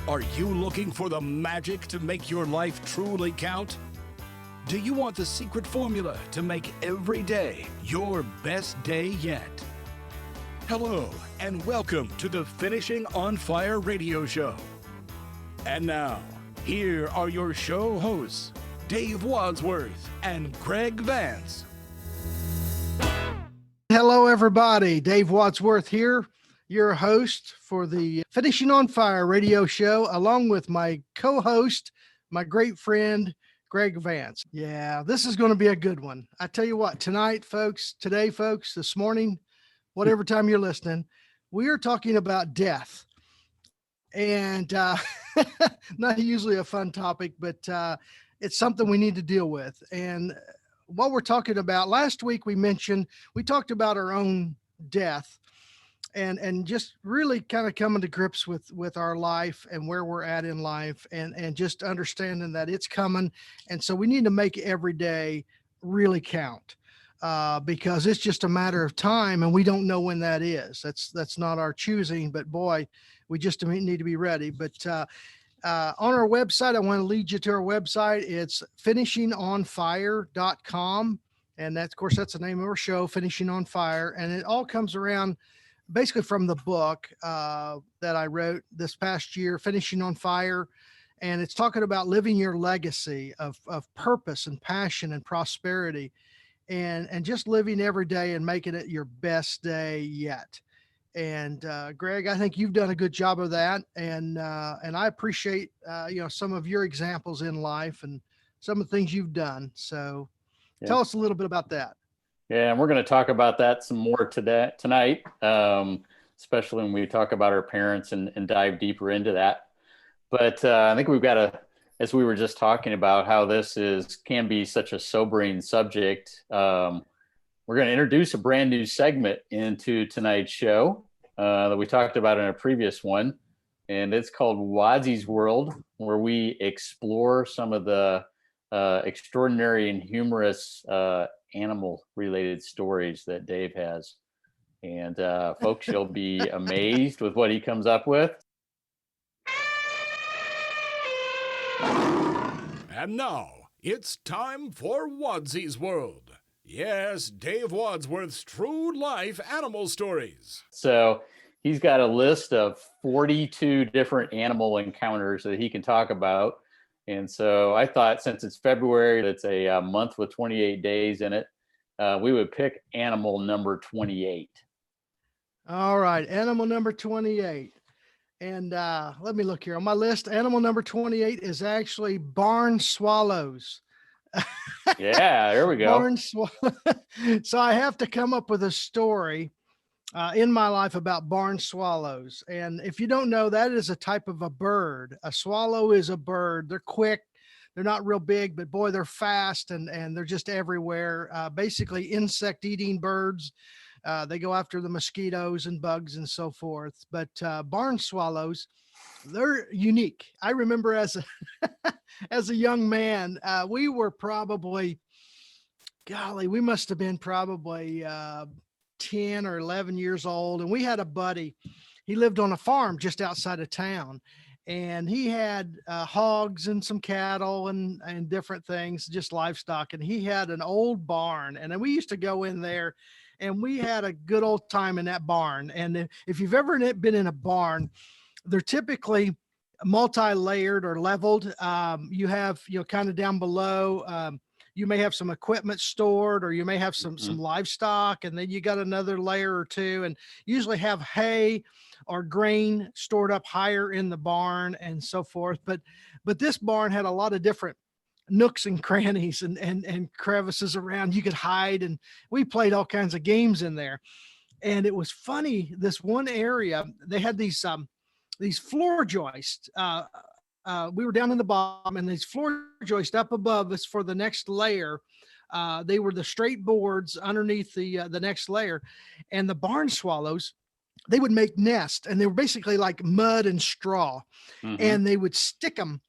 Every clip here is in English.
Are you looking for the magic to make your life truly count? Do you want the secret formula to make every day your best day yet? Hello, and welcome to the Finishing on Fire radio show. And now, here are your show hosts, Dave Wadsworth and Greg Vance. Hello, everybody. Dave Wadsworth here, your host for the Finishing on Fire radio show, along with my co-host, my great friend, Greg Vance. Yeah, this is going to be a good one. I tell you what, today, folks, this morning, whatever time you're listening, we are talking about death. And not usually a fun topic, but it's something we need to deal with. And what we're talking about, last week we talked about our own death and just really kind of coming to grips with our life and where we're at in life and just understanding that it's coming. And so we need to make every day really count because it's just a matter of time and we don't know when that is. That's not our choosing, but boy, we just need to be ready. But on our website, I want to lead you to our website. It's finishingonfire.com. And that's the name of our show, Finishing on Fire. And it all comes around basically from the book that I wrote this past year, Finishing on Fire. And it's talking about living your legacy of purpose and passion and prosperity and just living every day and making it your best day yet. And Greg, I think you've done a good job of that, and I appreciate some of your examples in life and some of the things you've done. So, Tell us a little bit about that. Yeah, and we're going to talk about that some more tonight, especially when we talk about our parents and dive deeper into that. But I think we've got to, as we were just talking about, how this can be such a sobering subject. We're going to introduce a brand new segment into tonight's show that we talked about in a previous one, and it's called Wadsy's World, where we explore some of the extraordinary and humorous animal-related stories that Dave has. And folks, you'll be amazed with what he comes up with. And now, it's time for Wadsy's World. Yes, Dave Wadsworth's true life animal stories. So he's got a list of 42 different animal encounters that he can talk about. And so I thought, since it's February, it's a month with 28 days in it, we would pick animal number 28. All right, animal number 28. And let me look here on my list. Animal number 28 is actually barn swallows. Yeah, there we go. So I have to come up with a story in my life about barn swallows. And if you don't know, that is a type of a bird. A swallow is a bird. They're quick. They're not real big, but boy, they're fast and they're just everywhere. Basically insect eating birds. They go after the mosquitoes and bugs and so forth. But barn swallows, they're unique. I remember as a young man, we were probably, we must have been probably 10 or 11 years old. And we had a buddy, he lived on a farm just outside of town. And he had hogs and some cattle and different things, just livestock. And he had an old barn. And then we used to go in there and we had a good old time in that barn. And if you've ever been in a barn, they're typically multi-layered or leveled. You have, kind of down below, you may have some equipment stored, or you may have some livestock, and then you got another layer or two, and usually have hay or grain stored up higher in the barn and so forth. But this barn had a lot of different nooks and crannies and crevices around. You could hide, and we played all kinds of games in there. And it was funny, this one area, they had these floor joists. We were down in the bottom, and these floor joists up above us for the next layer. They were the straight boards underneath the next layer. And the barn swallows, they would make nests, and they were basically like mud and straw. And they would stick them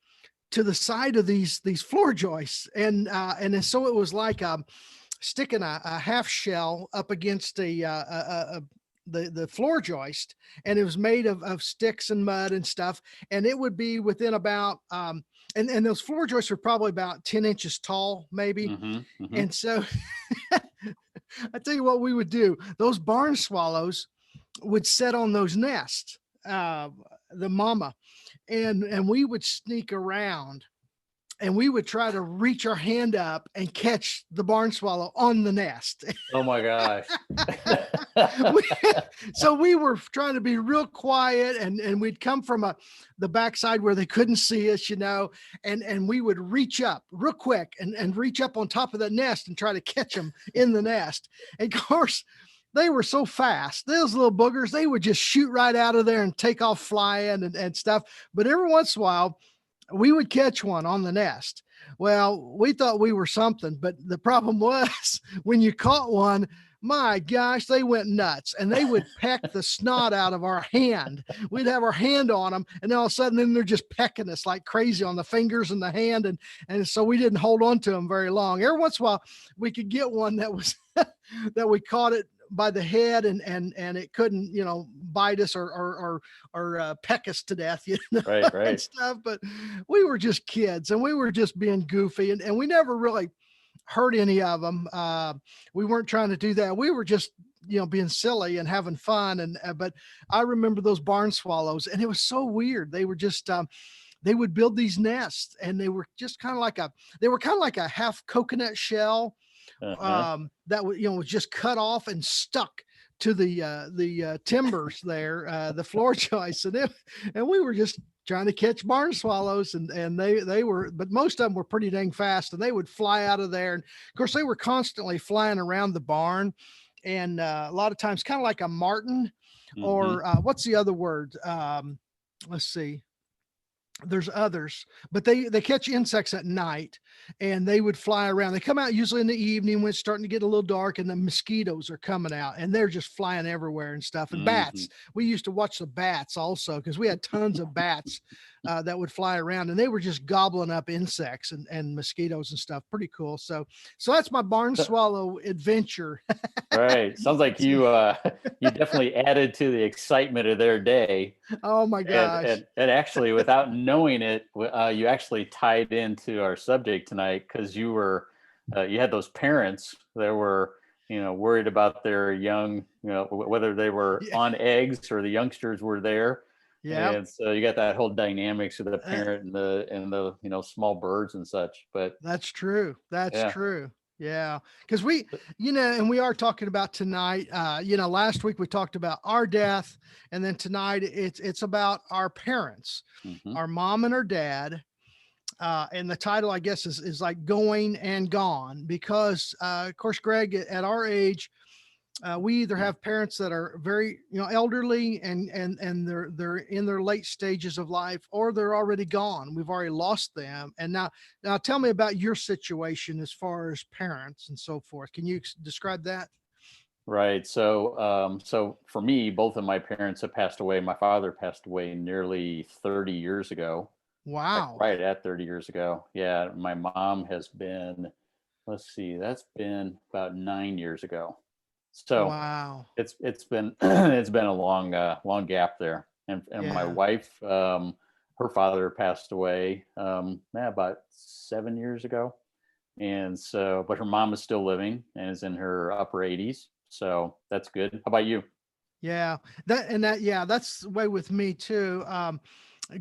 to the side of these floor joists. And so it was like sticking a half shell up against a the floor joist, and it was made of sticks and mud and stuff. And it would be within about, and those floor joists are probably about 10 inches tall, maybe. And so I tell you what we would do. Those barn swallows would set on those nests, the mama, and we would sneak around and we would try to reach our hand up and catch the barn swallow on the nest. Oh my gosh. So we were trying to be real quiet, and we'd come from the backside where they couldn't see us, and we would reach up real quick and reach up on top of the nest and try to catch them in the nest. And of course, they were so fast. Those little boogers, they would just shoot right out of there and take off flying and stuff. But every once in a while, we would catch one on the nest. Well, we thought we were something, but the problem was when you caught one, my gosh, they went nuts, and they would peck the snot out of our hand. We'd have our hand on them, and then all of a sudden, then they're just pecking us like crazy on the fingers and the hand. And so we didn't hold on to them very long. Every once in a while, we could get one that was that we caught it by the head, and it couldn't, bite us or peck us to death, right. and stuff. But we were just kids, and we were just being goofy, and we never really hurt any of them. We weren't trying to do that. We were just, being silly and having fun. But I remember those barn swallows, and it was so weird. They were just, they would build these nests, and they were just kind of like a half coconut shell. That was just cut off and stuck to the timbers there, the floor joists, and we were just trying to catch barn swallows, and they were, but most of them were pretty dang fast, and they would fly out of there. And of course, they were constantly flying around the barn, and a lot of times, kind of like a martin, or what's the other word? Let's see. There's others, but they catch insects at night, and they would fly around. They come out usually in the evening when it's starting to get a little dark, and the mosquitoes are coming out, and they're just flying everywhere and stuff. And bats, we used to watch the bats also, because we had tons of bats that would fly around, and they were just gobbling up insects and mosquitoes and stuff. Pretty cool. So that's my barn swallow adventure. Right. Sounds like you definitely added to the excitement of their day. Oh my gosh. And actually, without knowing it, you actually tied into our subject tonight, because you had those parents that were, worried about their young, whether they were on eggs or the youngsters were there. Yeah. And so you got that whole dynamics of the parent and the small birds and such. But that's true. That's true. Yeah. Because we, and we are talking about tonight, last week we talked about our death, and then tonight it's about our parents, our mom and our dad. And the title, I guess, is like Going and Gone, because, of course, Greg, at our age, we either have parents that are very, elderly and they're in their late stages of life, or they're already gone. We've already lost them. And now tell me about your situation as far as parents and so forth. Can you describe that? Right. So for me, both of my parents have passed away. My father passed away nearly 30 years ago. Wow. Right at 30 years ago. Yeah. My mom has been, that's been about 9 years ago. So wow, it's been a long gap there. And my wife, her father passed away about 7 years ago. And so, but her mom is still living and is in her upper 80s. So that's good. How about you? Yeah, that's the way with me too.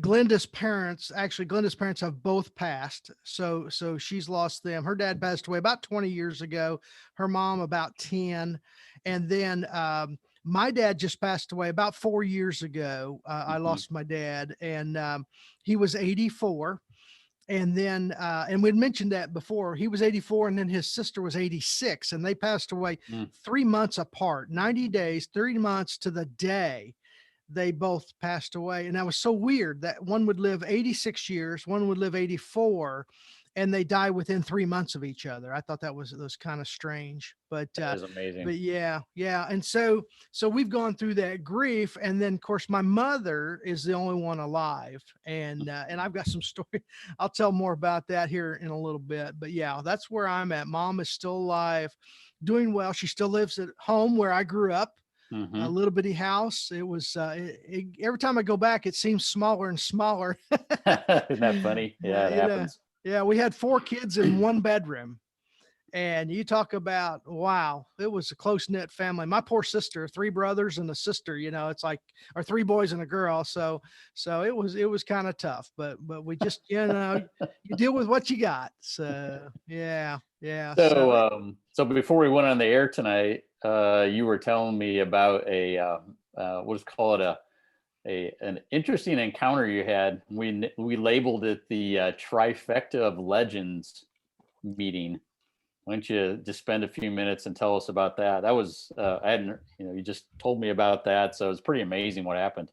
Glenda's parents have both passed. So she's lost them. Her dad passed away about 20 years ago. Her mom about 10. And then my dad just passed away about 4 years ago. I lost my dad, and he was 84. And then, and we'd mentioned that before, he was 84, and then his sister was 86, and they passed away 3 months apart, 90 days, 30 months to the day. They both passed away. And that was so weird that one would live 86 years, one would live 84, and they die within 3 months of each other. I thought that was kind of strange, but that is amazing. But yeah. And so we've gone through that grief. And then of course my mother is the only one alive. And I've got some story. I'll tell more about that here in a little bit, but yeah, that's where I'm at. Mom is still alive, doing well. She still lives at home where I grew up. a Mm-hmm. little bitty house. It was, every time I go back, it seems smaller and smaller. Isn't that funny? Yeah, it You know, happens. yeah, we had 4 kids in one bedroom. And you talk about, wow, it was a close knit family. My poor sister, 3 brothers and a sister, it's like, or 3 boys and a girl. So it was kind of tough, but we just, you deal with what you got. So yeah, yeah. So, So so before we went on the air tonight, you were telling me about let's call it an interesting encounter you had. We labeled it the Trifecta of Legends meeting. Why don't you just spend a few minutes and tell us about that? That was I hadn't, you just told me about that, so it's pretty amazing what happened.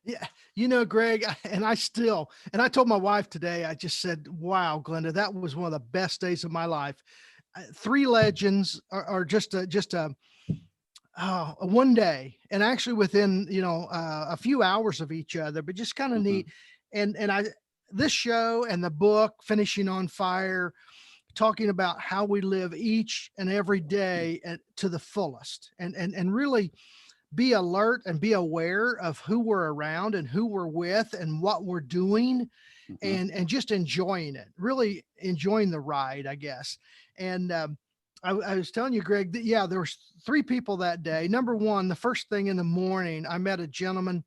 yeah, Greg, and I told my wife today, I just said, wow, Glenda, that was one of the best days of my life. 3 legends are just a one day, and actually within, a few hours of each other, but just kind of Mm-hmm. neat. This show and the book, Finishing on Fire, talking about how we live each and every day to the fullest, and really be alert and be aware of who we're around and who we're with and what we're doing, Mm-hmm. and just enjoying it, really enjoying the ride, I guess. And I was telling you, Greg, that yeah, there was 3 people that day. Number one, the first thing in the morning, I met a gentleman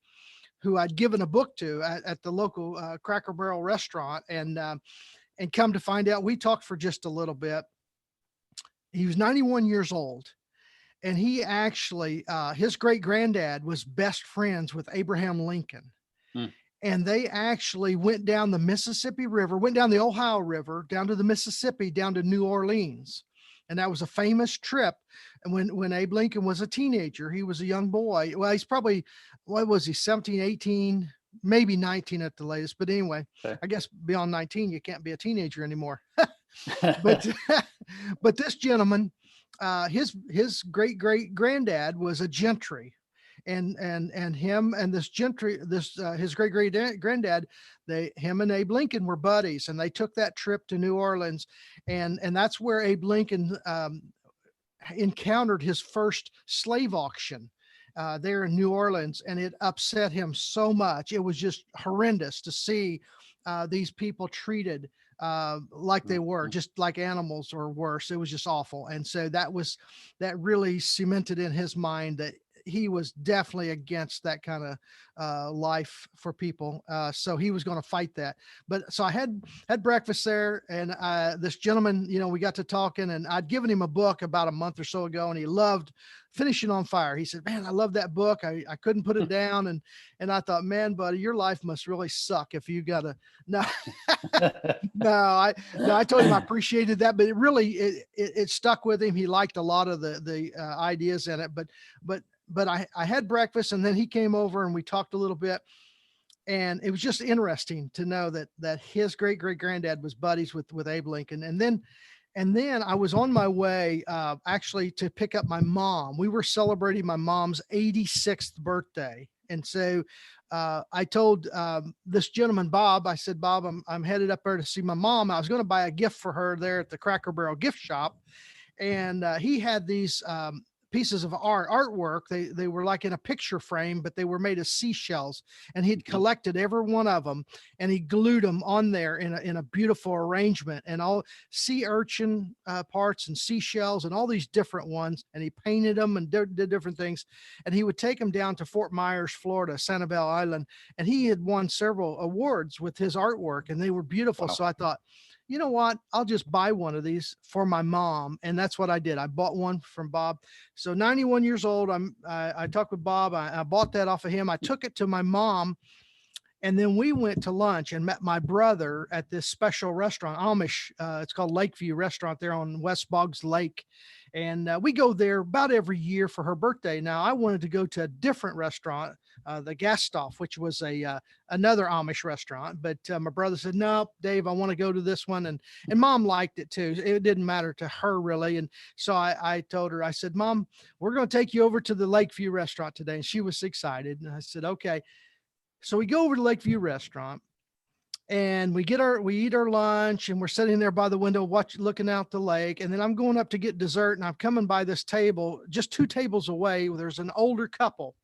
who I'd given a book to at the local Cracker Barrel restaurant, and come to find out, we talked for just a little bit. He was 91 years old, and he actually, his great granddad was best friends with Abraham Lincoln. Mm. And they actually went down the Mississippi River, went down the Ohio River, down to the Mississippi, down to New Orleans. And that was a famous trip. And when Abe Lincoln was a teenager, he was a young boy. Well, he's probably, what was he, 17, 18, maybe 19 at the latest. But anyway, Okay. I guess beyond 19, you can't be a teenager anymore. But but this gentleman, his great granddad was a gentry, and him and this gentry, his great granddad, him and Abe Lincoln were buddies, and they took that trip to New Orleans, and that's where Abe Lincoln encountered his first slave auction. There in New Orleans, and it upset him so much. It was just horrendous to see these people treated like they were, just like animals or worse. It was just awful. And so that really cemented in his mind that he was definitely against that kind of life for people. So he was going to fight that. But so I had breakfast there, and this gentleman, we got to talking, and I'd given him a book about a month or so ago, and he loved Finishing on Fire. He said, man, I love that book. I couldn't put it down. And I thought, man, buddy, your life must really suck if you got to, no, I told him I appreciated that, but it really, it stuck with him. He liked a lot of the ideas in it, but I had breakfast, and then he came over and we talked a little bit, and it was just interesting to know that his great granddad was buddies with Abe Lincoln. And then I was on my way actually to pick up my mom. We were celebrating my mom's 86th birthday. And so I told this gentleman, Bob, I said, Bob, I'm headed up there to see my mom. I was going to buy a gift for her there at the Cracker Barrel gift shop. And he had these pieces of artwork. They were like in a picture frame, but they were made of seashells, and he'd collected every one of them, and he glued them on there in a beautiful arrangement, and all sea urchin parts and seashells and all these different ones. And he painted them and did different things. And he would take them down to Fort Myers, Florida, Sanibel Island. And he had won several awards with his artwork, and they were beautiful. Wow. So I thought, you know what? I'll just buy one of these for my mom. And that's what I did. I bought one from Bob. So 91 years old. I talked with Bob. I bought that off of him. I took it to my mom, and then we went to lunch and met my brother at this special restaurant, Amish. It's called Lakeview Restaurant there on West Boggs Lake. And we go there about every year for her birthday. Now, I wanted to go to a different restaurant, the Gastoff, which was another Amish restaurant. But my brother said, no, Dave, I want to go to this one. And mom liked it too. It didn't matter to her really. And so I told her, I said, Mom, we're going to take you over to the Lakeview Restaurant today. And she was excited. And I said, okay. So we go over to Lakeview Restaurant, and we eat our lunch, and we're sitting there by the window, looking out the lake. And then I'm going up to get dessert, and I'm coming by this table, just 2 tables away. There's an older couple,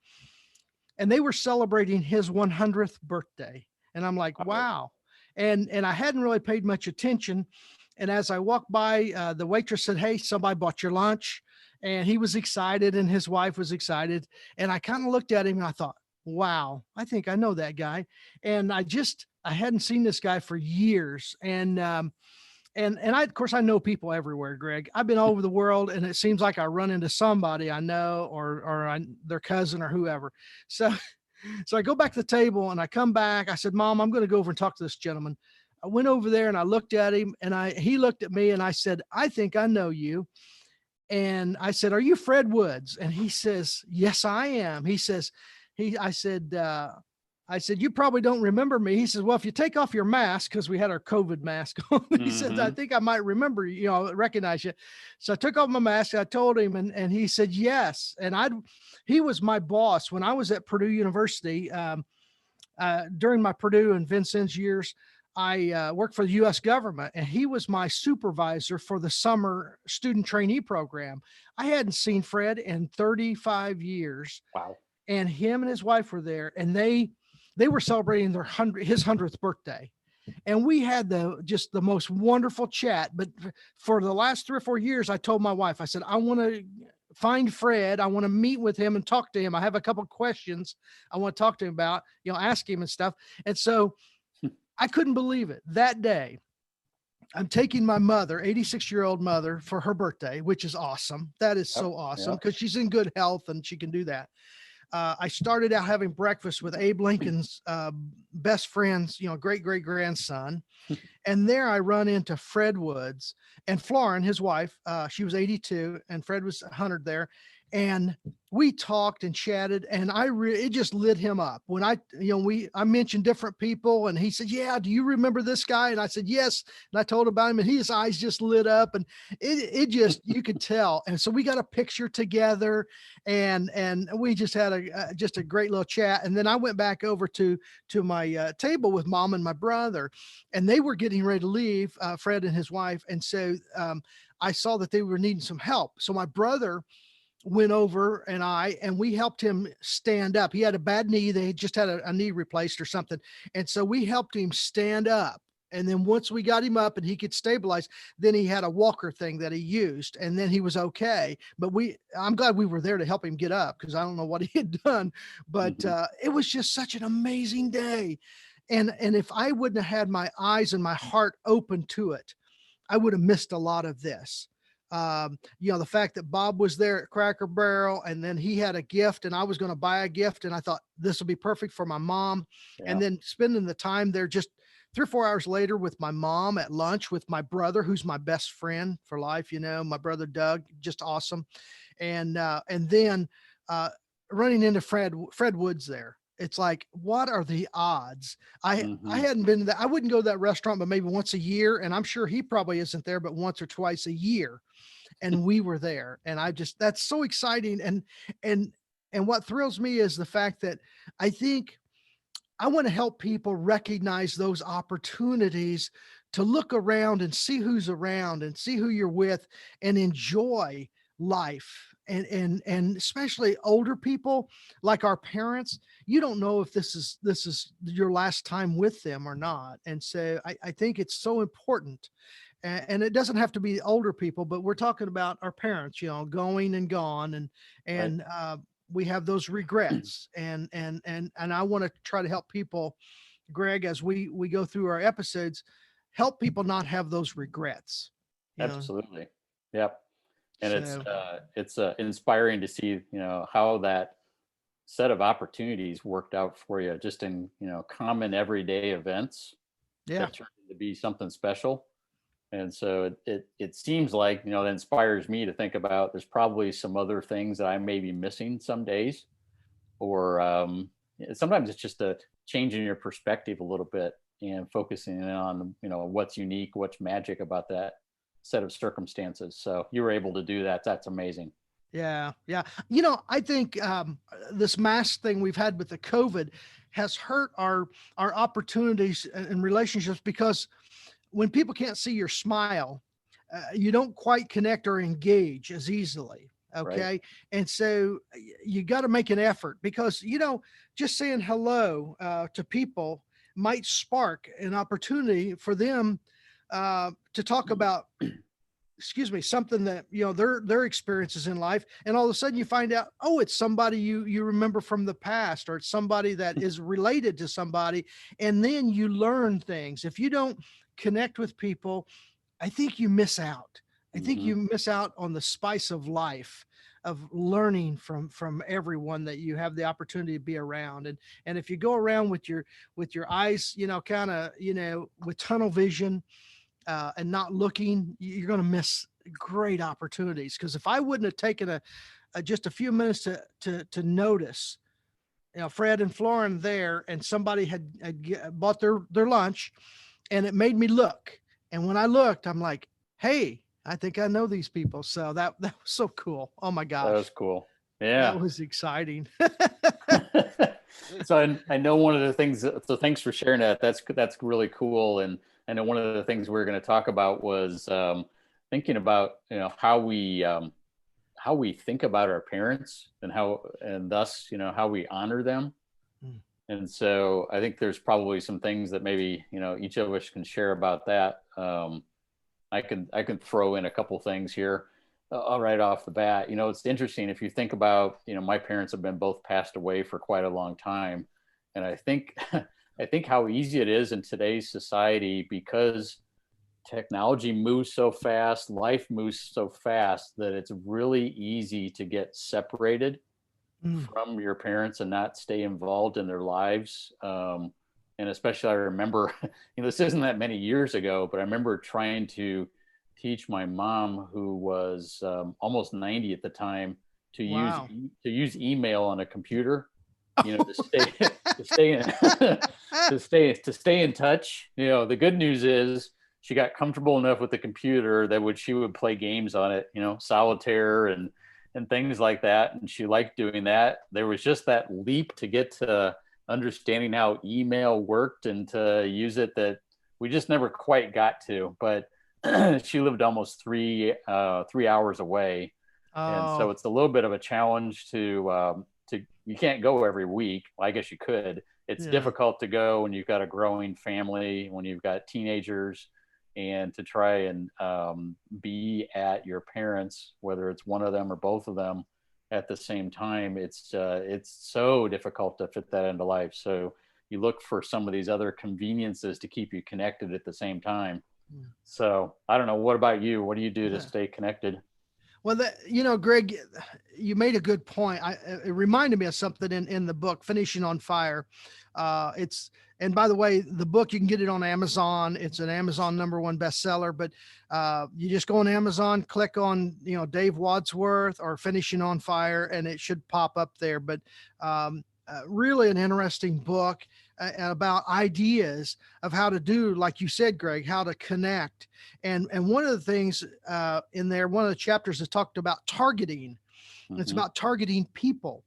and they were celebrating his 100th birthday. And I'm like, wow. And I hadn't really paid much attention. And as I walked by, the waitress said, "Hey, somebody bought your lunch." And he was excited, and his wife was excited. And I kind of looked at him, and I thought, wow, I think I know that guy. And I hadn't seen this guy for years. And of course, I know people everywhere, Greg. I've been all over the world, and it seems like I run into somebody I know, or their cousin or whoever. So, so I go back to the table, and I come back. I said, "Mom, I'm going to go over and talk to this gentleman." I went over there, and I looked at him, and he looked at me, and I said, "I think I know you." And I said, "Are you Fred Woods?" And he says, "Yes, I am." I said, "You probably don't remember me." He says, "Well, if you take off your mask," because we had our COVID mask on, he said, "I think I might remember you, recognize you." So I took off my mask. I told him, and he said, "Yes." And he was my boss when I was at Purdue University. During my Purdue and Vincennes years, I worked for the U.S. government, and he was my supervisor for the summer student trainee program. I hadn't seen Fred in 35 years. Wow. And him and his wife were there, and they were celebrating his 100th birthday. And we had just the most wonderful chat. But for the last 3 or 4 years, I told my wife, I said, "I want to find Fred. I want to meet with him and talk to him. I have a couple of questions I want to talk to him about, ask him and stuff." And so I couldn't believe it. That day, I'm taking my mother, 86-year-old mother, for her birthday, which is awesome. That is so awesome, because she's in good health and she can do that. I started out having breakfast with Abe Lincoln's best friend's, great grandson. And there I run into Fred Woods and Florin, his wife. She was 82 and Fred was 100 there. And we talked and chatted, and it just lit him up when I mentioned different people, and he said, "Yeah, do you remember this guy?" And I said, "Yes." And I told about him, and his eyes just lit up, and it just, you could tell. And so we got a picture together, and we just had a great little chat. And then I went back over to my table with Mom and my brother, and they were getting ready to leave, Fred and his wife. And so I saw that they were needing some help. So my brother went over, and we helped him stand up. He had a bad knee. They just had a knee replaced or something. And so we helped him stand up. And then once we got him up and he could stabilize, then he had a walker thing that he used, and then he was okay. But I'm glad we were there to help him get up, because I don't know what he had done, but it was just such an amazing day. And if I wouldn't have had my eyes and my heart open to it, I would have missed a lot of this. The fact that Bob was there at Cracker Barrel, and then he had a gift, and I was going to buy a gift, and I thought this will be perfect for my mom. Yeah. And then spending the time there just 3 or 4 hours later with my mom at lunch with my brother, who's my best friend for life, my brother Doug, just awesome. And then running into Fred Woods there. It's like, what are the odds? I hadn't been to that. I wouldn't go to that restaurant, but maybe once a year. And I'm sure he probably isn't there, but once or twice a year. And we were there. And that's so exciting. And what thrills me is the fact that I think I want to help people recognize those opportunities to look around and see who's around and see who you're with and enjoy life. And especially older people like our parents, you don't know if this is your last time with them or not. And so I think it's so important. And it doesn't have to be older people, but we're talking about our parents, going and gone, and right. We have those regrets, and I want to try to help people, Greg, as we go through our episodes, help people not have those regrets. Absolutely. Yep. And so, it's inspiring to see, how that set of opportunities worked out for you, just in, common everyday events that turned to be something special. And so it seems like, that inspires me to think about, there's probably some other things that I may be missing some days, or sometimes it's just a change in your perspective a little bit and focusing on, what's unique, what's magic about that set of circumstances. So you were able to do that. That's amazing. Yeah. I think this mask thing we've had with the COVID has hurt our opportunities and relationships, because when people can't see your smile, you don't quite connect or engage as easily. Okay. Right. And so you got to make an effort, because, just saying hello to people might spark an opportunity for them to talk about, excuse me, something that, their experiences in life. And all of a sudden you find out, oh, it's somebody you remember from the past, or it's somebody that is related to somebody. And then you learn things. If you don't connect with people, I think you miss out. I think Mm-hmm. you miss out on the spice of life, of learning from everyone that you have the opportunity to be around. And if you go around with your eyes, kind of, with tunnel vision, and not looking, you're going to miss great opportunities. Because if I wouldn't have taken just a few minutes to notice, Fred and Florin there, and somebody had bought their lunch, and it made me look. And when I looked, I'm like, hey, I think I know these people. So that was so cool. Oh my gosh. That was cool. That Yeah. was exciting. So I know one of the things, so thanks for sharing that. That's really cool. And I know one of the things we were going to talk about was thinking about, how we think about our parents, and thus, how we honor them. Mm. And so I think there's probably some things that maybe, each of us can share about that. I can throw in a couple things here right off the bat. It's interesting if you think about, my parents have been both passed away for quite a long time. And I think how easy it is in today's society, because technology moves so fast, life moves so fast, that it's really easy to get separated from your parents and not stay involved in their lives. And especially, I remember, this isn't that many years ago, but I remember trying to teach my mom, who was almost 90 at the time, to Wow. use email on a computer, to stay in touch. The good news is she got comfortable enough with the computer that she would play games on it, solitaire and things like that. And she liked doing that. There was just that leap to get to understanding how email worked and to use it that we just never quite got to. But she lived almost 3 hours away. Oh. And so it's a little bit of a challenge to you can't go every week. Well, I guess you could. It's difficult to go when you've got a growing family, when you've got teenagers, and to try and be at your parents, whether it's one of them or both of them at the same time. It's so difficult to fit that into life. So you look for some of these other conveniences to keep you connected at the same time. So I don't know. What about you? What do you do to stay connected? Well, Greg, you made a good point. It reminded me of something in the book, Finishing on Fire. And by the way, the book, you can get it on Amazon. It's an Amazon #1 bestseller, but you just go on Amazon, click on, Dave Wadsworth or Finishing on Fire, and it should pop up there. But really an interesting book about ideas of how to do, like you said, Greg, how to connect. And one of the things in there, one of the chapters is talked about targeting. Mm-hmm. It's about targeting people.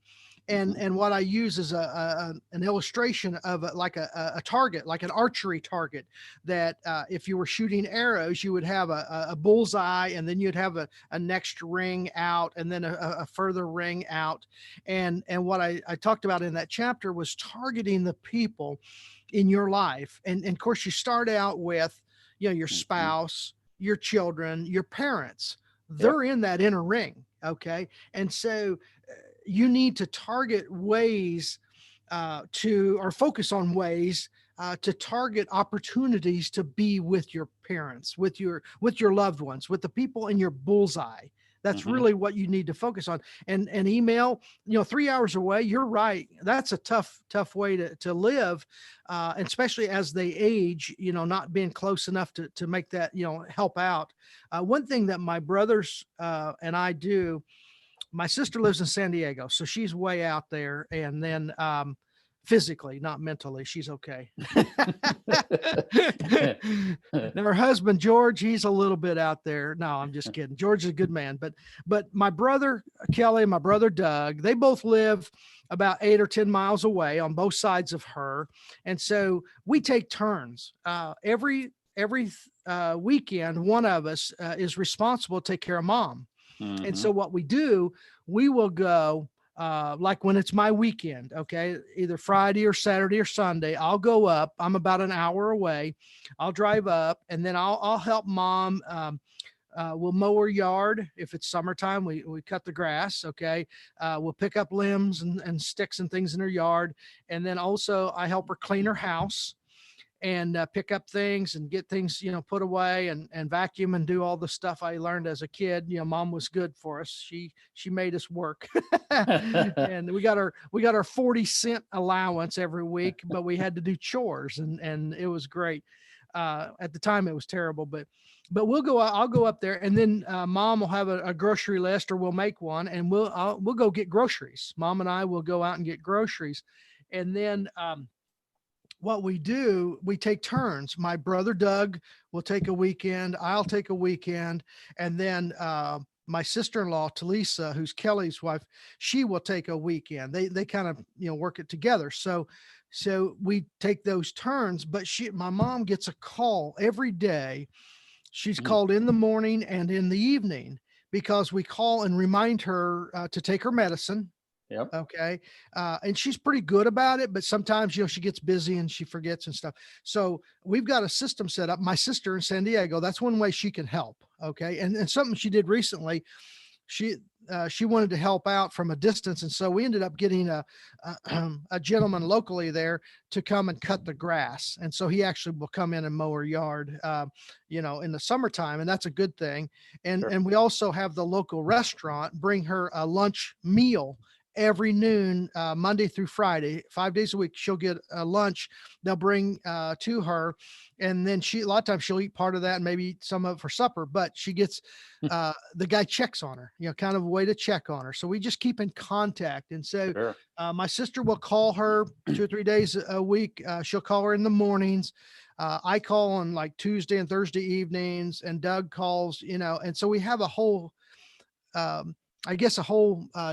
And what I use is an illustration of a target, like an archery target, that if you were shooting arrows, you would have a bullseye, and then you'd have a next ring out, and then a further ring out. And what I talked about in that chapter was targeting the people in your life. And of course, you start out with, your spouse, your children, your parents. They're in that inner ring. Okay. And so you need to target ways or focus on ways to target opportunities to be with your parents, with your loved ones, with the people in your bullseye. That's really what you need to focus on. And email, 3 hours away, you're right. That's a tough way to live, especially as they age, not being close enough to make that, help out. One thing that my brothers and I do, my sister lives in San Diego, so she's way out there. And then physically, not mentally. She's okay. Now her husband, George, he's a little bit out there. No, I'm just kidding. George is a good man, but my brother, Kelly, and my brother, Doug, they both live about 8 or 10 miles away on both sides of her. And so we take turns, every weekend. One of us is responsible to take care of mom. Mm-hmm. And so what we do, we will go, like when it's my weekend, okay, either Friday or Saturday or Sunday, I'll go up. I'm about an hour away. I'll drive up, and then I'll help mom. We'll mow her yard. If it's summertime, we cut the grass. Okay. We'll pick up limbs and sticks and things in her yard. And then also I help her clean her house and pick up things and get things, put away and vacuum and do all the stuff I learned as a kid. Mom was good for us. She made us work. And we got our 40-cent allowance every week, but we had to do chores and it was great. At the time it was terrible, but I'll go up there, and then mom will have a grocery list, or we'll make one, and we'll go get groceries. Mom and I will go out and get groceries. And then, what we do, we take turns. My brother Doug will take a weekend. I'll take a weekend. And then my sister-in-law, Talisa, who's Kelly's wife, she will take a weekend. They kind of, work it together. So we take those turns, but my mom gets a call every day. She's called in the morning and in the evening, because we call and remind her to take her medicine. Yep. Okay. And she's pretty good about it, but sometimes, she gets busy and she forgets and stuff. So we've got a system set up. My sister in San Diego, that's one way she can help. Okay. And something she did recently, she wanted to help out from a distance. And so we ended up getting a gentleman locally there to come and cut the grass. And so he actually will come in and mow her yard, in the summertime. And that's a good thing. And, Sure. and we also have the local restaurant bring her a lunch meal every noon, Monday through Friday, 5 days a week. She'll get a lunch they'll bring to her. And then a lot of times she'll eat part of that and maybe eat some of it for supper, but she gets, the guy checks on her, kind of a way to check on her. So we just keep in contact. And so Sure. my sister will call her 2 or 3 days a week. She'll call her in the mornings. I call on like Tuesday and Thursday evenings, and Doug calls, and so we have a whole,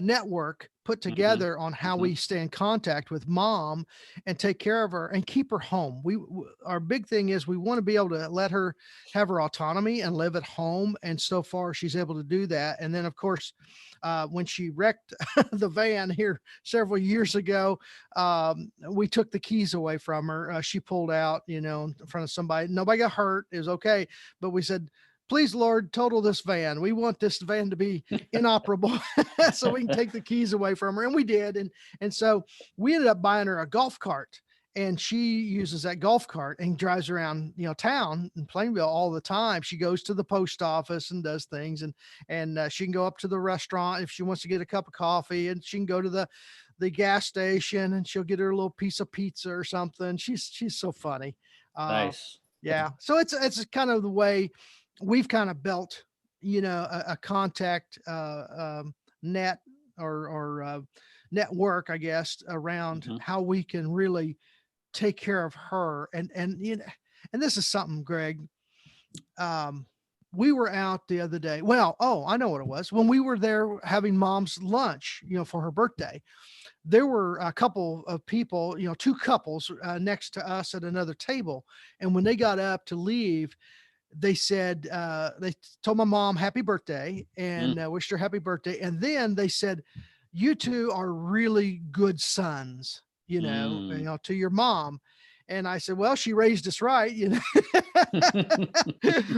network put together on how we stay in contact with mom and take care of her and keep her home. Our big thing is we want to be able to let her have her autonomy and live at home. And so far she's able to do that. And then of course, when she wrecked the van here several years ago, we took the keys away from her. She pulled out, in front of somebody. Nobody got hurt. It was okay. But we said, please, Lord, total this van. We want this van to be inoperable so we can take the keys away from her. And we did. And so we ended up buying her a golf cart, and she uses that golf cart and drives around, town in Plainville all the time. She goes to the post office and does things, and she can go up to the restaurant if she wants to get a cup of coffee, and she can go to the gas station and she'll get her a little piece of pizza or something. She's so funny. Nice. Yeah. So it's kind of the way we've kind of built, a contact net or network, I guess, around how we can really take care of her. And this is something, Greg. We were out the other day. Well, I know what it was. When we were there having mom's lunch, for her birthday, there were a couple of people, two couples next to us at another table. And when they got up to leave, they said, they told my mom happy birthday and wished her happy birthday. And then they said, you two are really good sons, to your mom. And I said, well, she raised us right.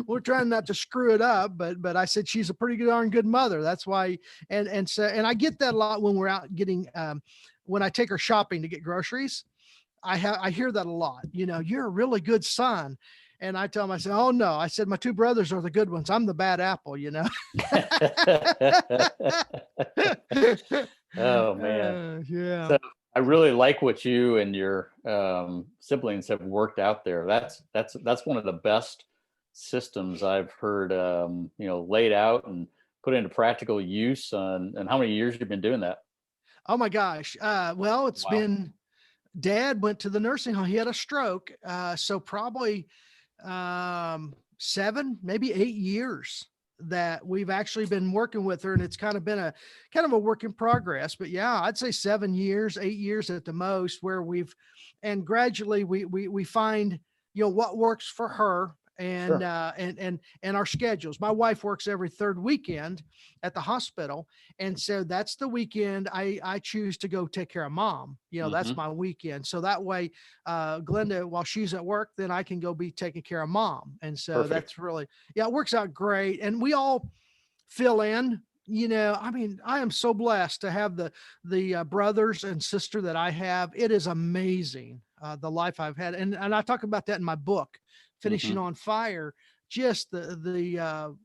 We're trying not to screw it up, but I said, she's a pretty darn good mother. That's why. And I get that a lot when we're out getting, when I take her shopping to get groceries, I hear that a lot, you're a really good son. And I tell them, I said, oh no, I said, my two brothers are the good ones. I'm the bad apple, Oh man. Yeah. So I really like what you and your siblings have worked out there. That's one of the best systems I've heard, laid out and put into practical use. And how many years you've been doing that? Oh my gosh. Well, it's been Dad went to the nursing home. He had a stroke. So probably 7, maybe 8 years that we've actually been working with her, and it's kind of been a work in progress. But yeah, I'd say 7 years, 8 years at the most, where and gradually we find, what works for her, and Sure. and our schedules. My wife works every third weekend at the hospital, and so that's the weekend I choose to go take care of mom. That's Hmm. my weekend. So that way, Glenda, while she's at work, then I can go be taking care of mom. And so Perfect. that's really, yeah, it works out great. And we all fill in. I mean, I am so blessed to have the brothers and sister that I have. It is amazing, the life I've had, and I talk about that in my book, Finishing Hmm. on Fire. Just the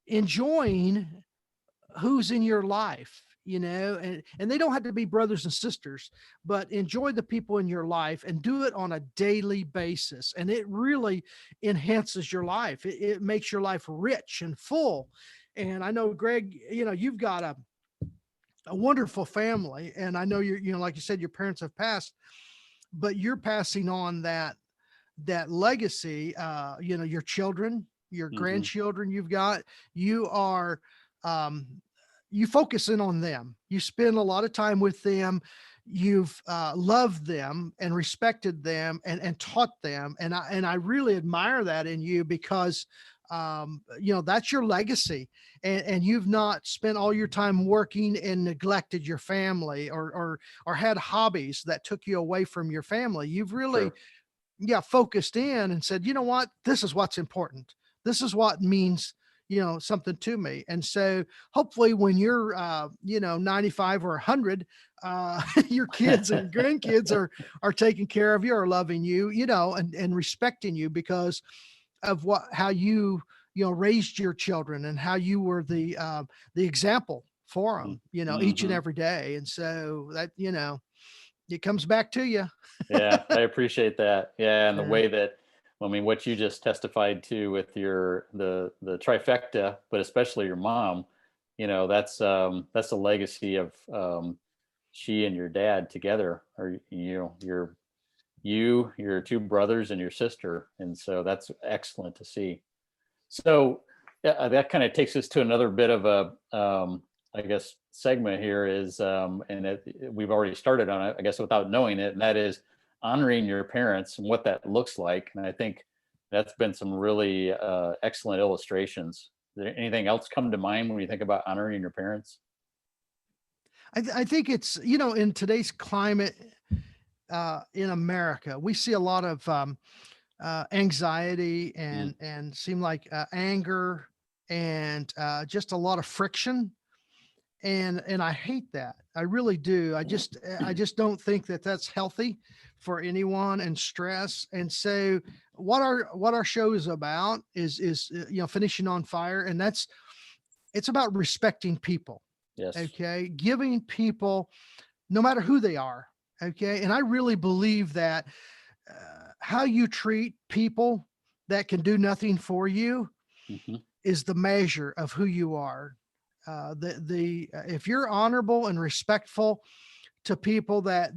enjoying who's in your life, and they don't have to be brothers and sisters, but enjoy the people in your life and do it on a daily basis. And it really enhances your life. It makes your life rich and full. And I know, Greg, you've got a wonderful family, and I know like you said, your parents have passed, but you're passing on that legacy. Your children, your Hmm. grandchildren, you are, um, you focus in on them. You spend a lot of time with them. You've loved them and respected them, and taught them. And I really admire that in you, because that's your legacy. And you've not spent all your time working and neglected your family, or had hobbies that took you away from your family. You've really, Sure. yeah, focused in and said, you know what, this is what's important. This is what means, something to me. And so hopefully when you're, 95 or 100, your kids and grandkids are taking care of you, are loving you, and respecting you, because of how you, raised your children, and how you were the example for them, each and Hmm. every day. And so that, it comes back to you. Yeah, I appreciate that. Yeah, and the Yeah. way that, I mean, what you just testified to with the trifecta, but especially your mom, that's a legacy of she and your dad together, or your two brothers and your sister, and so that's excellent to see. So yeah, that kind of takes us to another bit of a, I guess, segment here is, we've already started on it, I guess, without knowing it, and that is honoring your parents and what that looks like. And I think that's been some really excellent illustrations. Is there anything else come to mind when you think about honoring your parents? I think it's, in today's climate, in America, we see a lot of anxiety, Mm. and seem like anger, and just a lot of friction. And I hate that. I really do. I just don't think that that's healthy for anyone, and stress. And so what our show is about is finishing on fire, and it's about respecting people. Yes. Okay, giving people, no matter who they are. Okay, and I really believe that how you treat people that can do nothing for you Hmm. is the measure of who you are. The If you're honorable and respectful to people that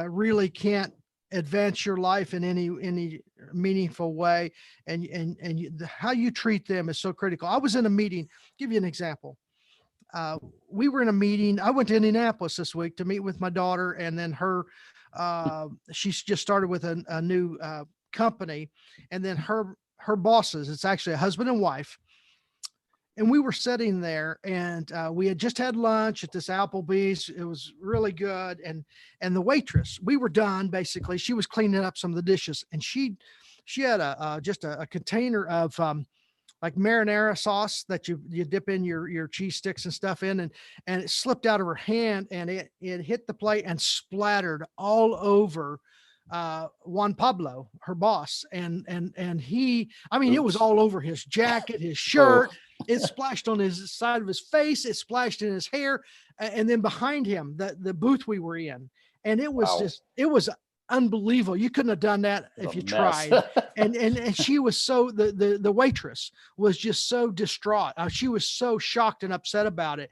really can't advance your life in any meaningful way, how you treat them is so critical. I was in a meeting. Give you an example. We were in a meeting. I went to Indianapolis this week to meet with my daughter, and then she's just started with a new company, and then her bosses. It's actually a husband and wife. And we were sitting there, and we had just had lunch at this Applebee's. It was really good. And the waitress, we were done basically. She was cleaning up some of the dishes, and she had just a container of like marinara sauce that you dip in your cheese sticks and stuff in, and it slipped out of her hand, and it hit the plate and splattered all over Juan Pablo, her boss. And I mean, it was Oops. all over his jacket, his Oh. shirt. It splashed on his side of his face. It splashed in his hair, and then behind him, the booth we were in. And Wow. it was unbelievable. You couldn't have done that What a if you mess. tried. And she was so, the waitress was just so distraught. She was so shocked and upset about it.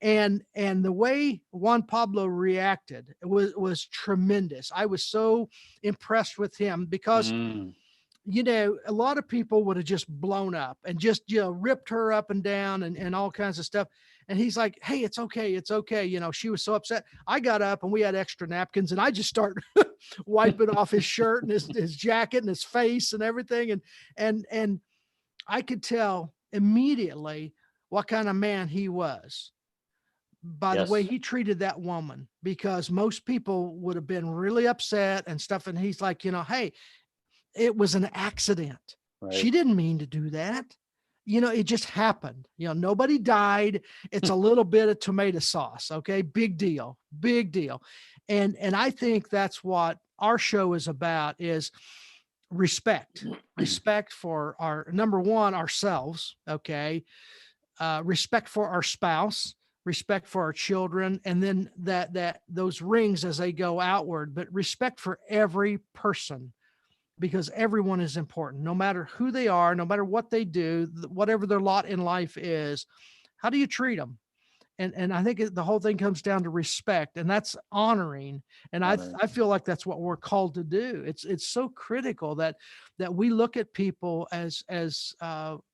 And the way Juan Pablo reacted was tremendous. I was so impressed with him because, you know, a lot of people would have just blown up and just, you know, ripped her up and down and all kinds of stuff. And he's like, hey, it's okay. It's okay. You know, she was so upset. I got up and we had extra napkins and I just started wiping off his shirt and his jacket and his face and everything. And I could tell immediately what kind of man he was by the way he treated that woman, because most people would have been really upset and stuff. And he's like, you know, hey, it was an accident. Right. She didn't mean to do that. You know, it just happened. You know, nobody died. It's a little bit of tomato sauce. Okay. Big deal. Big deal. And I think that's what our show is about, is respect for our, number one, ourselves. Okay. Respect for our spouse, respect for our children, and then that those rings as they go outward, but respect for every person, because everyone is important, no matter who they are, no matter what they do, whatever their lot in life is. How do you treat them? And I think the whole thing comes down to respect, and that's honoring. And I feel like that's what we're called to do. It's so critical that we look at people as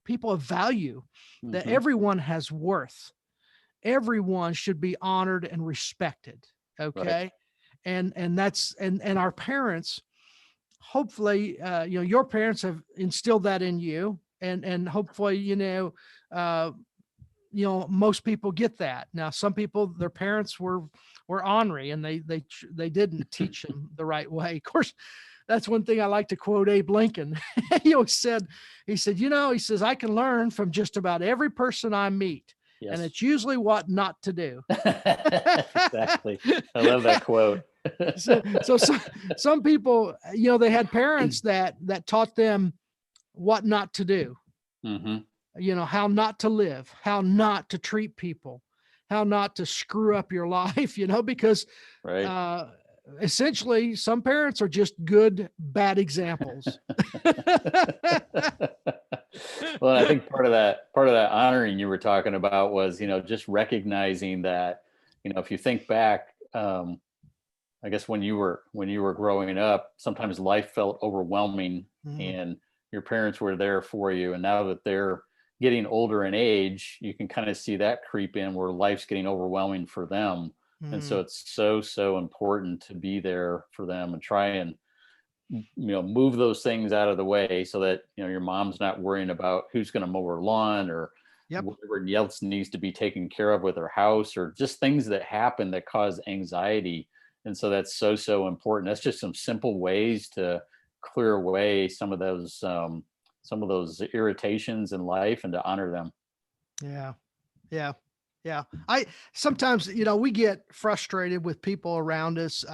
people of value, that everyone has worth. Everyone should be honored and respected. Okay. Right. And that's, and our parents, hopefully, you know, your parents have instilled that in you, and hopefully, you know, most people get that. Now, some people, their parents were ornery and they didn't teach them the right way. Of course, that's one thing I like to quote Abe Lincoln. He always said, you know, he says, I can learn from just about every person I meet. Yes. And it's usually what not to do. Exactly. I love that quote. so some people, you know, they had parents that taught them what not to do. Mm-hmm. You know, how not to live, how not to treat people, how not to screw up your life, you know, because essentially some parents are just good, bad examples. Well, I think part of that honoring you were talking about was, you know, just recognizing that, you know, if you think back, I guess when you were growing up, sometimes life felt overwhelming, and your parents were there for you. And now that they're getting older in age, you can kind of see that creep in where life's getting overwhelming for them. And so it's so important to be there for them and try and, you know, move those things out of the way so that, you know, your mom's not worrying about who's going to mow her lawn or whatever else needs to be taken care of with her house, or just things that happen that cause anxiety. And so that's so important. That's just some simple ways to clear away some of those irritations in life and to honor them. Yeah. I sometimes, you know, we get frustrated with people around us.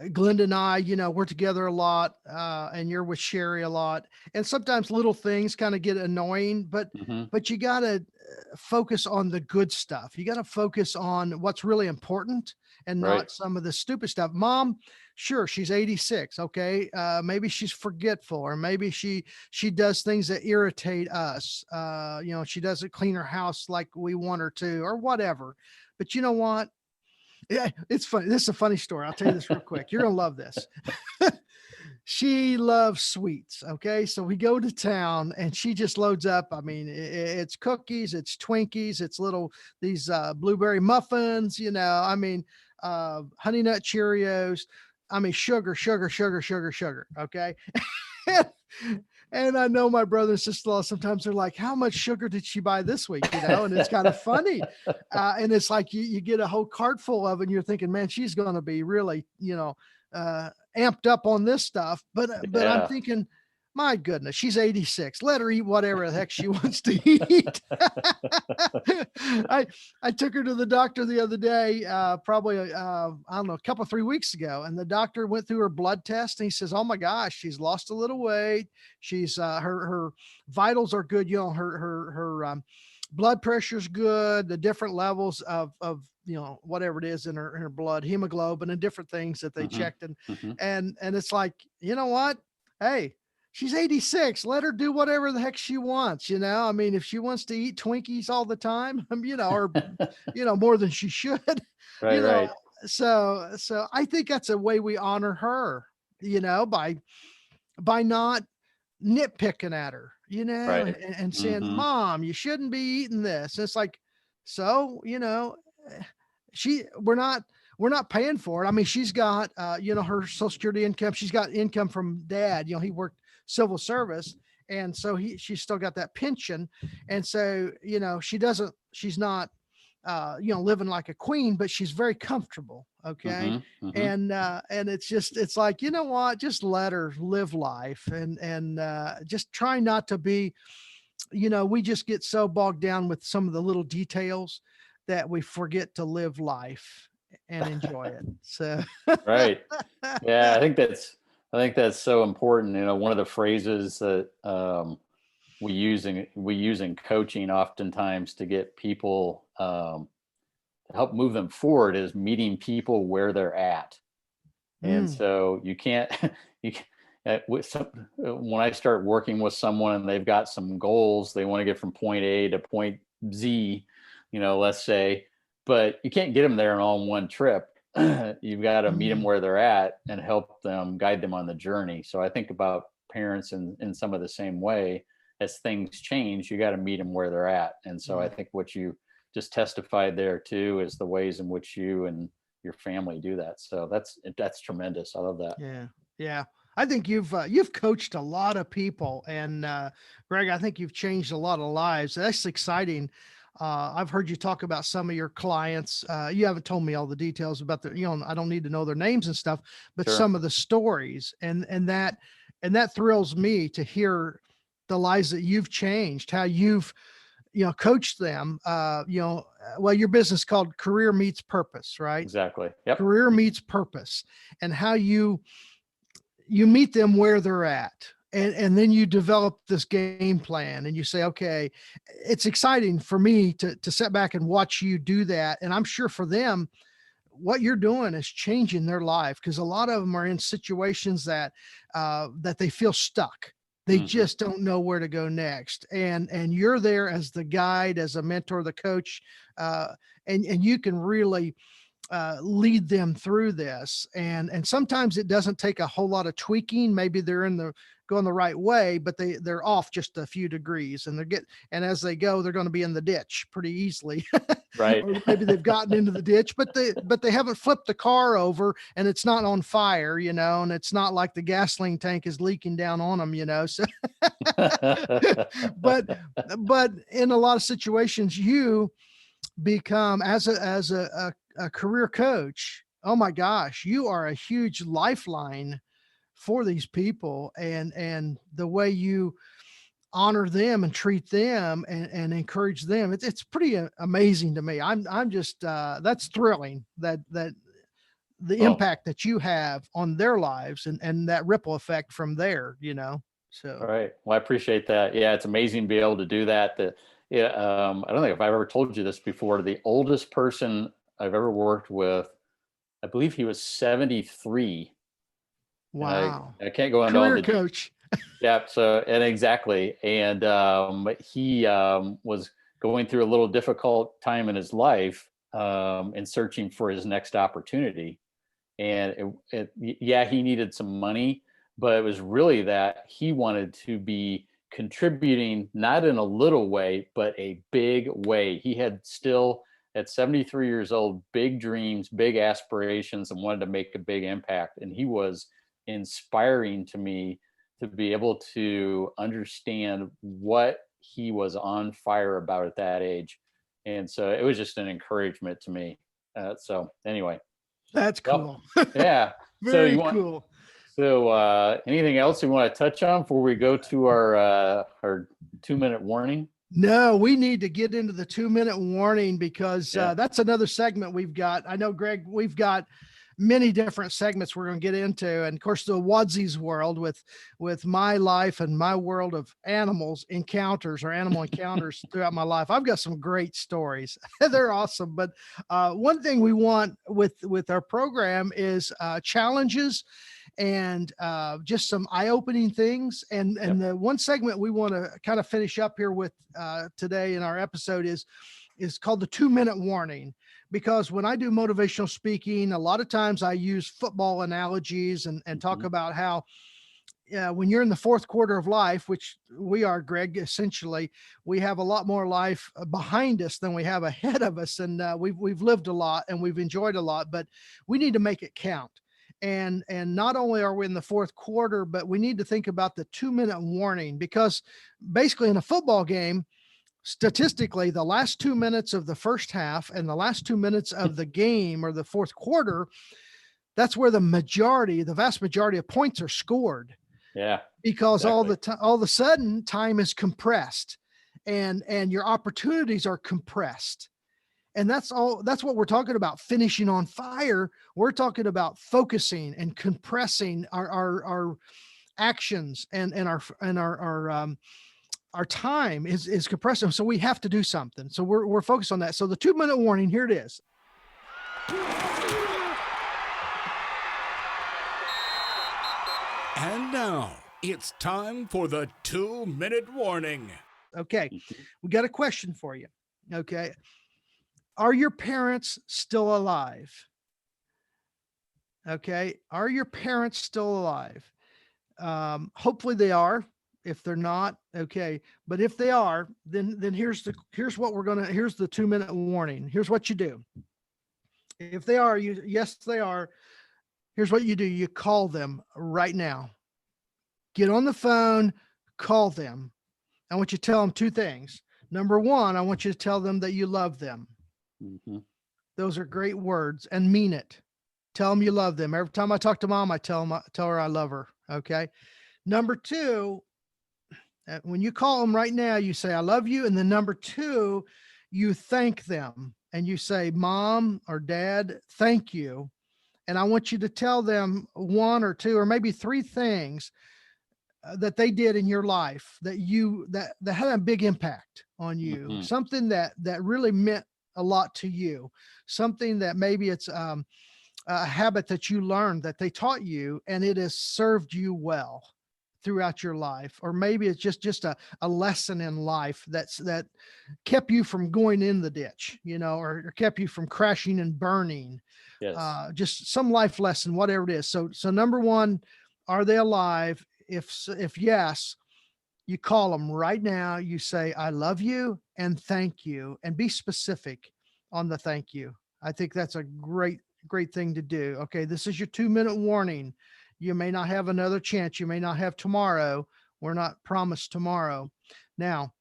Glenda and I, you know, we're together a lot, and you're with Sherry a lot. And sometimes little things kind of get annoying, but you got to focus on the good stuff. You got to focus on what's really important and not some of the stupid stuff. Mom, sure, she's 86. Okay. Maybe she's forgetful, or maybe she does things that irritate us. You know, she doesn't clean her house like we want her to, or whatever. But you know what? Yeah, it's funny. This is a funny story. I'll tell you this real quick. You're going to love this. She loves sweets. Okay. So we go to town and she just loads up. I mean, it's cookies, it's Twinkies, it's these blueberry muffins, you know, I mean, Honey Nut Cheerios. I mean, sugar. Okay. And I know my brother and sister-in-law, sometimes they're like, how much sugar did she buy this week? You know, and it's kind of funny. And it's like, you get a whole cart full of it and you're thinking, man, she's going to be really, you know, amped up on this stuff. But I'm thinking, my goodness, she's 86. Let her eat whatever the heck she wants to eat. I took her to the doctor the other day, probably, I don't know, a couple, 3 weeks ago. And the doctor went through her blood test and he says, oh my gosh, she's lost a little weight. She's, her vitals are good. You know, her blood pressure's good. The different levels of, you know, whatever it is in her blood, hemoglobin and different things that they checked. And it's like, you know what? Hey, she's 86. Let her do whatever the heck she wants. I mean, if she wants to eat Twinkies all the time, or, more than she should, Right, you know, right, so I think that's a way we honor her, by not nitpicking at her, right. and saying, Hmm. Mom, you shouldn't be eating this. And it's like, so, she, we're not paying for it. I mean, she's got, her social security income. She's got income from dad. He worked civil service. And so she's still got that pension. And so, she's not, living like a queen, but she's very comfortable. Okay. Hmm. Hmm. And it's like, you know what, just let her live life, and just try not to be, we just get so bogged down with some of the little details that we forget to live life and enjoy it. So, Right. Yeah, I think that's so important. One of the phrases that we use in coaching oftentimes to get people to help move them forward is meeting people where they're at. And mm, so you can't you can, when I start working with someone and they've got some goals, they want to get from point A to point Z, let's say, but you can't get them there all in one trip. You've got to meet them mm, where they're at and help them, guide them on the journey. So I think about parents in some of the same way. As things change, you got to meet them where they're at. And so I mm. think what you just testified there too is the ways in which you and your family do that. So that's tremendous. I love that. Yeah. Yeah. I think you've coached a lot of people, and Greg, I think you've changed a lot of lives. That's exciting. I've heard you talk about some of your clients. You haven't told me all the details about I don't need to know their names and stuff, but Sure. some of the stories, and that thrills me to hear the lives that you've changed, how you've, coached them. Well, your business is called Career Meets Purpose, right? Exactly. Yep. Career Meets Purpose, and how you meet them where they're at. And then you develop this game plan, and you say, okay, it's exciting for me to sit back and watch you do that. And I'm sure for them, what you're doing is changing their life, because a lot of them are in situations that they feel stuck. They Hmm. just don't know where to go next. And you're there as the guide, as a mentor, the coach, and you can really lead them through this. And sometimes it doesn't take a whole lot of tweaking. Maybe they're going the right way, but they're off just a few degrees, and as they go, they're going to be in the ditch pretty easily. Right. Or maybe they've gotten into the ditch, but they haven't flipped the car over, and it's not on fire, and it's not like the gasoline tank is leaking down on them, so but in a lot of situations, you become, as a career coach, oh my gosh, you are a huge lifeline for these people, and the way you honor them and treat them, and encourage them, it's pretty amazing to me. I'm just that's thrilling, that the Well, impact that you have on their lives, and that ripple effect from there, all so. right. Well, I appreciate that. Yeah, it's amazing to be able to do that. Yeah, I don't think if I've ever told you this before. The oldest person I've ever worked with, I believe he was 73. And Wow. I can't go into all Career the coach. yeah. So and exactly, and he was going through a little difficult time in his life, and searching for his next opportunity. And yeah, he needed some money, but it was really that he wanted to be contributing, not in a little way, but a big way. He had still, at 73 years old, big dreams, big aspirations, and wanted to make a big impact. And he was inspiring to me to be able to understand what he was on fire about at that age. And so it was just an encouragement to me. So anyway, That's well, cool. yeah. So Very cool. anything else you want to touch on before we go to our 2-minute warning? No, we need to get into the 2-minute warning, because Yeah. that's another segment we've got. I know, Greg, we've got many different segments we're going to get into, and of course the Wadsy's world with my life and my world of animal encounters throughout my life. I've got some great stories. They're awesome. But one thing we want with our program is challenges and just some eye-opening things. And the one segment we want to kind of finish up here with today in our episode is called the 2-minute warning. Because when I do motivational speaking, a lot of times I use football analogies and talk about how when you're in the fourth quarter of life, which we are, Greg, essentially, we have a lot more life behind us than we have ahead of us. And we've lived a lot and we've enjoyed a lot, but we need to make it count. And not only are we in the fourth quarter, but we need to think about the 2-minute warning, because basically in a football game, statistically, the last 2 minutes of the first half and the last 2 minutes of the game, or the fourth quarter, that's where the vast majority of points are scored. Yeah. Because exactly. all of a sudden time is compressed and your opportunities are compressed. And that's what we're talking about. Finishing on fire. We're talking about focusing and compressing our actions and our time is compressing. So we have to do something. So we're focused on that. So the 2-minute warning, here it is. And now it's time for the 2-minute warning. Okay. We got a question for you. Okay. Are your parents still alive? Okay. Are your parents still alive? Hopefully they are. If they're not, okay. But if they are, then here's the 2-minute warning. Here's what you do. If they are, yes, they are. Here's what you do. You call them right now. Get on the phone, call them. I want you to tell them 2 things. Number 1, I want you to tell them that you love them. Mm-hmm. Those are great words, and mean it. Tell them you love them. Every time I talk to mom, I tell her I love her. Okay. Number 2, when you call them right now, you say, I love you. And then number 2, you thank them and you say, Mom or Dad, thank you. And I want you to tell them 1 or 2 or maybe 3 things that they did in your life that had a big impact on you. Mm-hmm. Something that really meant a lot to you. Something that maybe it's a habit that you learned that they taught you, and it has served you well throughout your life. Or maybe it's just a lesson in life that kept you from going in the ditch, or kept you from crashing and burning. Yes. Just some life lesson, whatever it is. So number 1, are they alive? If yes, you call them right now. You say, I love you and thank you, and be specific on the thank you. I think that's a great thing to do. Okay. This is your 2-minute warning. You may not have another chance. You may not have tomorrow. We're not promised tomorrow. Now,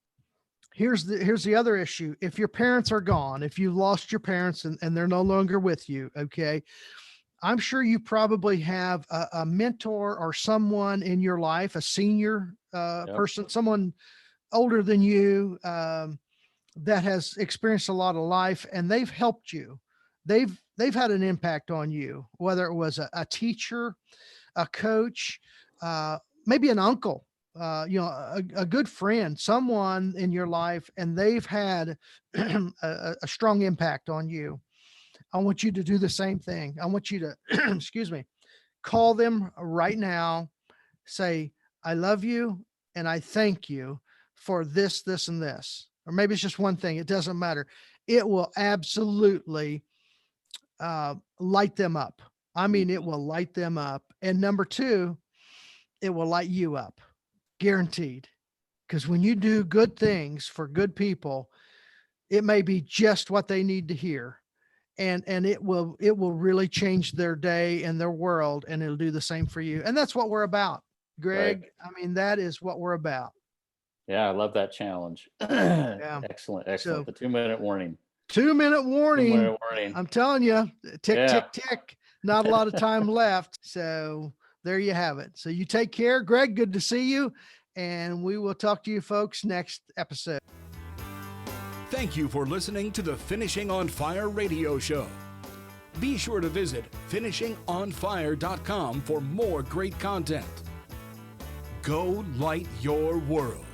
here's the other issue. If your parents are gone, if you've lost your parents and they're no longer with you, okay, I'm sure you probably have a mentor or someone in your life, a senior person, someone older than you that has experienced a lot of life, and they've helped you. They've had an impact on you, whether it was a teacher, a coach, maybe an uncle, a good friend, someone in your life, and they've had a strong impact on you. I want you to do the same thing. I want you to, excuse me, call them right now, say, I love you and I thank you for this, this, and this. Or maybe it's just one thing. It doesn't matter. It will absolutely light them up. I mean, it will light them up. And number 2, it will light you up, guaranteed. Because when you do good things for good people, it may be just what they need to hear. And it will really change their day and their world, and it'll do the same for you. And that's what we're about, Greg. Right. I mean, that is what we're about. Yeah. I love that challenge. Yeah. Excellent. So, the 2-minute warning. 2-minute warning. 2-minute warning. I'm telling you, tick, tick. Not a lot of time left. So there you have it. So you take care, Greg. Good to see you. And we will talk to you folks next episode. Thank you for listening to the Finishing on Fire radio show. Be sure to visit finishingonfire.com for more great content. Go light your world.